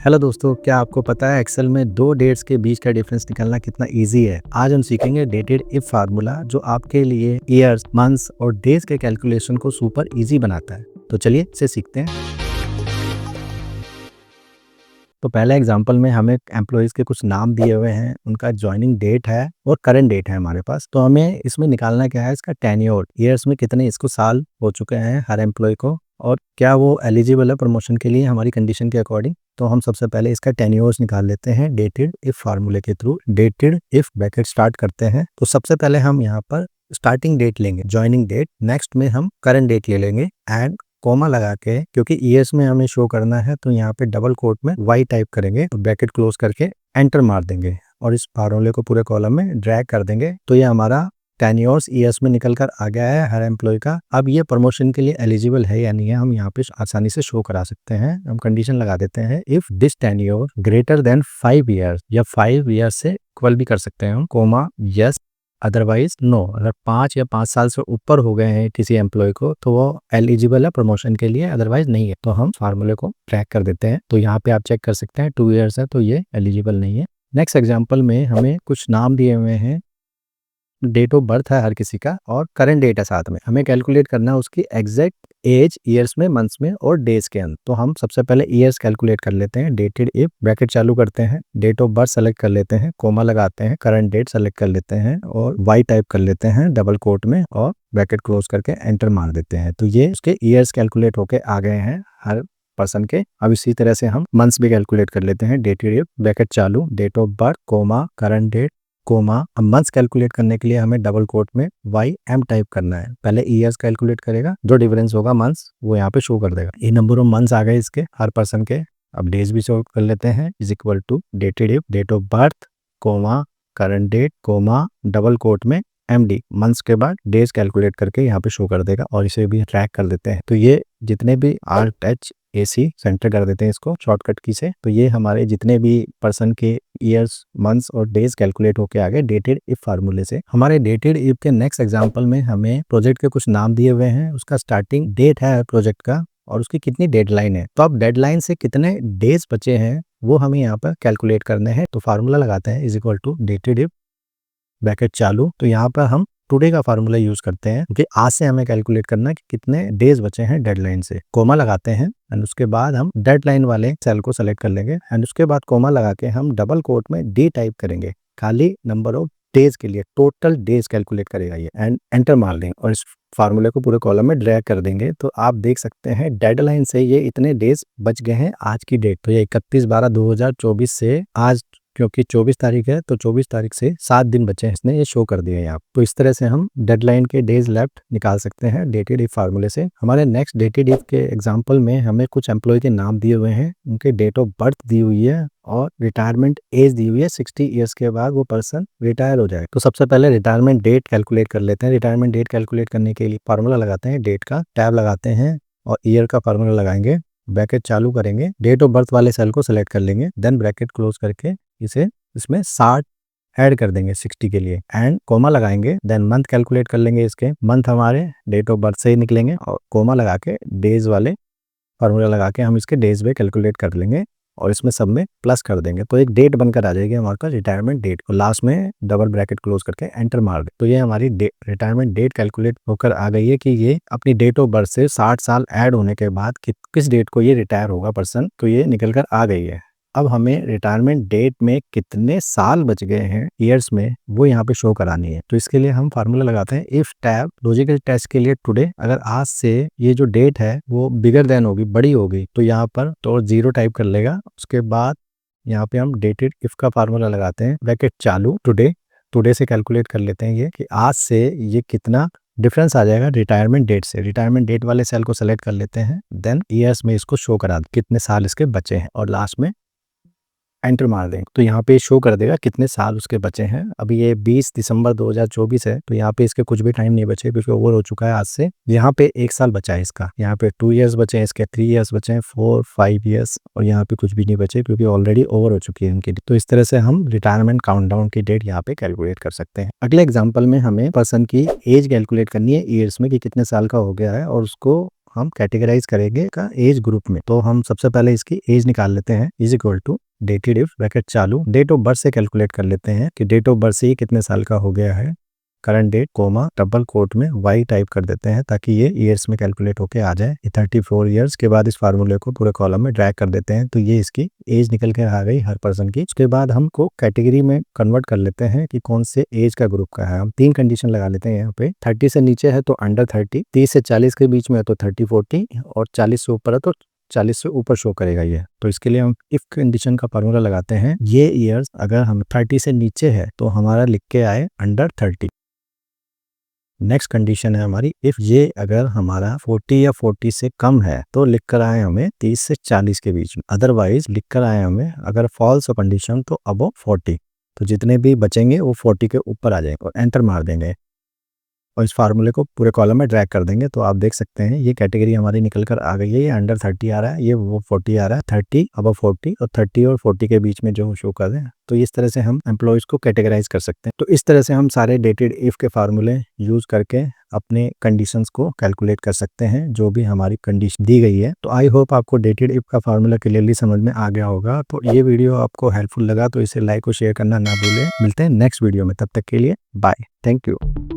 Hello दोस्तों, क्या आपको पता है एक्सेल में दो डेट्स के बीच का डिफरेंस निकालना कितना इजी है। आज हम सीखेंगे डेटेड इफ फार्मूला जो आपके लिए ईयर्स, मंथ्स और डेज के कैलकुलेशन को सुपर इजी बनाता है। तो चलिए इसे सीखते हैं। तो पहले एग्जांपल में हमें एम्प्लॉयज के कुछ नाम दिए हुए हैं, उनका ज्वाइनिंग डेट है और करंट डेट है हमारे पास। तो हमें इसमें निकालना क्या है, इसका टेन्योर, ईयर्स में कितने इसको साल हो चुके हैं हर एम्प्लॉय को, और क्या वो एलिजिबल है प्रमोशन के लिए हमारी कंडीशन के अकॉर्डिंग। तो हम सबसे पहले इसका टेन्योर्स निकाल लेते हैं डेटेड इफ फार्मूले के through. Dated if bracket start करते हैं तो सबसे पहले हम यहाँ पर स्टार्टिंग डेट लेंगे, ज्वाइनिंग डेट। नेक्स्ट में हम करंट डेट ले लेंगे एंड कोमा लगा के, क्योंकि ईयर्स में हमें शो करना है तो यहाँ पे डबल कोट में वाई टाइप करेंगे, तो ब्रैकेट क्लोज करके एंटर मार देंगे और इस फार्मूले को पूरे कॉलम में ड्रैग कर देंगे। तो ये हमारा टेन्योर्स ईयर्स में निकल कर आ गया है हर एम्प्लॉय का। अब ये प्रमोशन के लिए एलिजिबल है या नहीं है हम यहाँ पे आसानी से शो करा सकते हैं। हम कंडीशन लगा देते हैं, if this tenure greater than 5 years, या 5 ईयर्स से इक्वल भी कर सकते हैं हम, कोमा यस, अदरवाइज नो। अगर 5 या 5 साल से ऊपर हो गए हैं किसी एम्प्लॉय को तो वो एलिजिबल है प्रमोशन के लिए, अदरवाइज नहीं है। तो हम फार्मूले को ट्रैक कर देते हैं। तो यहाँ पे आप चेक कर सकते हैं 2 ईयर्स है तो ये एलिजिबल नहीं है। नेक्स्ट एग्जाम्पल में हमें कुछ नाम दिए हुए हैं, डेट ऑफ बर्थ है हर किसी का और करंट डेट है साथ में। हमें कैलकुलेट करना है उसकी एग्जैक्ट एज ईयर्स में, मंथ्स में और डेज के अंदर। तो हम सबसे पहले ईयर्स कैलकुलेट कर लेते हैं। डेटेड इफ ब्रैकेट चालू करते हैं, डेट ऑफ बर्थ सेलेक्ट कर लेते हैं, कोमा लगाते हैं, करंट डेट सेलेक्ट कर लेते हैं और वाई टाइप कर लेते हैं डबल कोट में और ब्रैकेट क्लोज करके एंटर मार देते हैं। तो ये उसके ईयर्स कैलकुलेट होके आ गए हैं हर पर्सन के। अब इसी तरह से हम मंथ्स भी कैलकुलेट कर लेते हैं। डेटेड इफ ब्रैकेट चालू, date of birth, comma, current date, comma. अब मंथ्स कैलकुलेट करने के लिए हमें डबल कोट में वाई एम टाइप करना है। पहले ईयर्स कैलकुलेट करेगा, जो डिफरेंस होगा मंथ्स वो यहाँ पे शो कर देगा। ये नंबर ऑफ मंथ्स आ गए इसके हर पर्सन के। अब डेज भी शो कर लेते हैं, is equal to dated if date of birth, comma, current date, comma, double quote में MD, मंथ्स के बाद डेज कैलकुलेट करके यहाँ पे शो कर देगा और इसे भी ट्रैक कर देते हैं। तो ये जितने भी RHAC सेंटर कर देते हैं इसको शॉर्टकट की से। तो ये हमारे जितने भी पर्सन के ईयर्स, मंथ्स और डेज कैलकुलेट होके आ गए डेटेड इफ फार्मूले से। हमारे डेटेड इफ के नेक्स्ट एग्जांपल में हमें प्रोजेक्ट के कुछ नाम दिए हुए हैं, उसका स्टार्टिंग डेट है प्रोजेक्ट का और उसकी कितनी डेडलाइन है। तो अब डेडलाइन से कितने डेज बचे हैं वो हमें यहाँ पर कैलकुलेट करने हैं। तो फार्मूला लगाते हैं, is equal to dated if bracket चालू। तो यहाँ पर हम टुडे का फार्मूला यूज करते हैं क्योंकि आज से हमें कैलकुलेट करना है कि कितने डेज बचे हैं डेडलाइन से। कोमा लगाते हैं एंड उसके बाद हम डेडलाइन वाले सेल को सेलेक्ट कर लेंगे एंड उसके बाद कोमा लगा के हम डबल कोट में डी टाइप करेंगे, खाली नंबर ऑफ डेज के लिए, टोटल डेज कैलकुलेट करेगा ये, एंड एंटर मार देंगे और इस फार्मूले को पूरे कॉलम में ड्रैग कर देंगे। तो आप देख सकते हैं डेडलाइन से ये इतने डेज बच गए हैं आज की डेट। तो ये 31/12/2024 से आज, क्योंकि 24 तारीख है तो 24 तारीख से 7 दिन बचे हैं, इसने ये शो कर दिए हैं यहाँ। तो इस तरह से हम डेडलाइन के डेज लेफ्ट निकाल सकते हैं डेटेड इफ फार्मूले से। हमारे नेक्स्ट डेटेड इफ के एग्जांपल में हमें कुछ एम्प्लॉय के नाम दिए हुए हैं, उनके डेट ऑफ बर्थ दी हुई है और रिटायरमेंट एज दी हुई है। 60 ईयर्स के बाद वो पर्सन रिटायर हो जाए। तो सबसे पहले रिटायरमेंट डेट कैलकुलेट कर लेते हैं। रिटायरमेंट डेट कैलकुलेट करने के लिए फार्मूला लगाते हैं, डेट का टैब लगाते हैं और ईयर का फार्मूला लगाएंगे, ब्रैकेट चालू करेंगे, डेट ऑफ बर्थ वाले सेल को सिलेक्ट कर लेंगे, देन ब्रैकेट क्लोज करके इसे इसमें 60 ऐड कर देंगे 60 के लिए एंड कोमा लगाएंगे। देन मंथ कैलकुलेट कर लेंगे, इसके मंथ हमारे डेट ऑफ बर्थ से ही निकलेंगे और कोमा लगा के डेज वाले फार्मूला लगा के हम इसके डेज पे कैलकुलेट कर लेंगे और इसमें सब में प्लस कर देंगे। तो एक डेट बनकर आ जाएगी हमारे पास, रिटायरमेंट डेट को लास्ट में डबल ब्रैकेट क्लोज करके एंटर मार दे। तो ये हमारी रिटायरमेंट डेट कैलकुलेट होकर आ गई है कि ये अपनी डेट ऑफ बर्थ से 60 साल ऐड होने के बाद किस डेट को ये रिटायर होगा पर्सन, तो ये निकल कर आ गई है। अब हमें रिटायरमेंट डेट में कितने साल बच गए हैं ईयर्स में वो यहाँ पे शो करानी है। तो इसके लिए हम फार्मूला लगाते हैं, इफ टैब लॉजिकल टेस्ट के लिए टुडे, अगर आज से ये जो डेट है वो बिगर देन होगी, बड़ी होगी, तो यहाँ पर तो 0 टाइप कर लेगा। उसके बाद यहाँ पे हम डेटेड इफ का फार्मूला लगाते हैं, ब्रैकेट चालू, टुडे से कैलकुलेट कर लेते हैं ये कि आज से ये कितना डिफरेंस आ जाएगा रिटायरमेंट डेट से। रिटायरमेंट डेट वाले सेल को सेलेक्ट कर लेते हैं, देन ईयर्स में इसको शो करा कितने साल इसके बचे हैं और लास्ट में एंटर मार देंगे। तो यहाँ पे शो कर देगा कितने साल उसके बचे हैं। अभी ये 20 दिसंबर 2024 है तो यहाँ पे इसके कुछ भी टाइम नहीं बचे क्योंकि ओवर हो चुका है आज से। यहाँ पे 1 साल बचा है इसका, यहाँ पे 2 ईयर्स बचे हैं इसके, 3 ईयर्स बचे हैं, 4, 5 ईयर्स और यहाँ पे कुछ भी नहीं बचे क्योंकि ऑलरेडी ओवर हो चुकी है इनकी। तो इस तरह से हम रिटायरमेंट काउंटडाउन की डेट यहाँ पे कैलकुलेट कर सकते हैं। अगले एग्जाम्पल में हमें पर्सन की एज कैलकुलेट करनी है ईयर्स में कि कितने साल का हो गया है और उसको हम कैटेगराइज करेंगे का एज ग्रुप में। तो हम सबसे पहले इसकी एज निकाल लेते हैं, is equal to dated if bracket चालू डेट ऑफ बर्थ से कैलकुलेट कर लेते हैं कि डेट ऑफ बर्थ से ये कितने साल का हो गया है, current date comma double quote में वाई टाइप कर देते हैं ताकि ये ईयर्स में कैलकुलेट होके आ जाए। 34 ईयर्स के बाद इस फार्मूले को पूरे कॉलम में ड्रैग कर देते हैं, तो ये इसकी एज निकल के आ गई हर पर्सन की। उसके बाद हमको कैटेगरी में कन्वर्ट कर लेते हैं कि कौन से एज का ग्रुप का है। हम 3 कंडीशन लगा लेते हैं यहाँ पे। 30 से नीचे है तो अंडर 30, 30 से 40 के बीच में है तो 30-40 और 40 से ऊपर है तो 40 से ऊपर शो करेगा ये। तो इसके लिए हम इफ कंडीशन का फार्मूला लगाते हैं, ये ईयर्स अगर हम 30 से नीचे है तो हमारा लिख के आए अंडर 30। नेक्स्ट कंडीशन है हमारी, इफ ये अगर हमारा 40 या 40 से कम है तो लिख कर आए हमें 30 से 40 के बीच में, अदरवाइज लिख कर आए हमें अगर फॉल्स कंडीशन तो अबव 40। तो जितने भी बचेंगे वो 40 के ऊपर आ जाएंगे और एंटर मार देंगे और इस फार्मूले को पूरे कॉलम में ड्रैग कर देंगे। तो आप देख सकते हैं ये कैटेगरी हमारी निकल कर आ गई है। ये अंडर 30 आ रहा है, ये वो 40 आ रहा है, 30 अबव 40 और 30 और 40 के बीच में जो शो कर रहे हैं। तो इस तरह से हम एम्प्लॉयज़ को कैटेगराइज कर सकते हैं। तो इस तरह से हम सारे डेटेड इफ के फार्मूले यूज करके अपने कंडीशंस को कैलकुलेट कर सकते हैं जो भी हमारी कंडीशन दी गई है। तो आई होप आपको डेटेड इफ का फार्मूला क्लियरली समझ में आ गया होगा। तो ये वीडियो आपको हेल्पफुल लगा तो इसे लाइक और शेयर करना ना भूलें। मिलते हैं नेक्स्ट वीडियो में, तब तक के लिए बाय, थैंक यू।